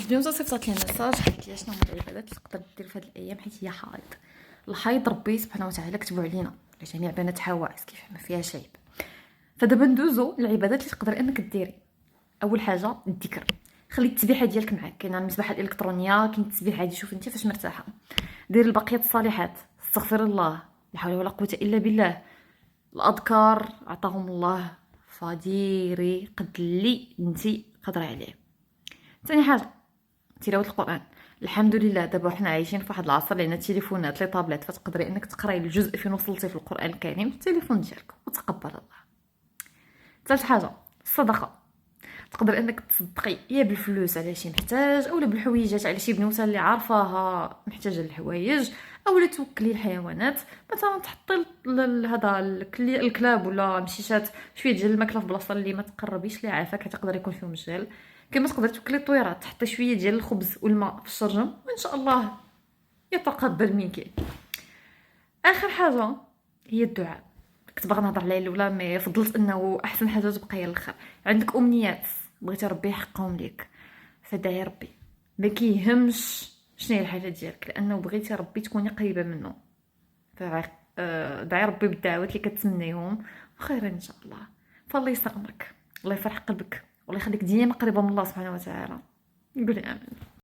بنوته صيفطات لي ميساج قالت لي شنو هما العبادات اللي تقدر دير في هاد الايام حيت هي حائض. الحيض ربي سبحانه وتعالى كتبوا علينا لجميع بنات حواء كيف ما فيها شيء. فدابا ندوزو العبادات اللي تقدر انك ديري. اول حاجه الذكر، خلي التسبيحه ديالك معاك. كاينه المسبحه الالكترونيه، كاين التسبيح عادي، شوف انت فاش مرتاحه. دير البقيات الصالحات، استغفر الله، لا حول ولا قوه الا بالله. الاذكار عطاهم الله، فديري قد اللي انتي قادره عليه. ثاني حاجه تلاوه القران. الحمد لله دابا حنا عايشين في واحد العصر اللي عندنا التليفونات لي طابلات، فتقدري انك تقراي الجزء فين وصلتي في القران الكريم في التليفون ديالك وتقبل الله. ثالث حاجه الصدقه، تقدر انك تصدقي يا بالفلوس على شي محتاج اولا بالحويجات على شي بنوته اللي عارفاها محتاجه للحوايج، اولا توكلي الحيوانات. مثلا تحطي هذا الكلاب ولا مشيشات شويه ديال الماكله في بلاصه اللي ما تقربيش ليه عافاك تقدر يكون فيهم الجهل. كما تقدر توكلي الطويرات، تحطي شويه ديال الخبز والماء في الشرجم وان شاء الله يتقبل منك. اخر حاجه هي الدعاء. كنت باغا نهضر عليه الاولى مي فضلت انه احسن حاجه تبقى هي الاخر. عندك امنيات بغيتي ربي يحققهم ليك، فدعي ربي، ما كيهمش شنو هي الحاجه ديالك، لانه بغيتي ربي تكوني قريبه منه. دعي ربي بالدعوات اللي كتمنيهم وخيرا ان شاء الله. فالله يستر امرك، الله يفرح قلبك، والله يخليك ديما قريبه من الله سبحانه وتعالى. قولي امين.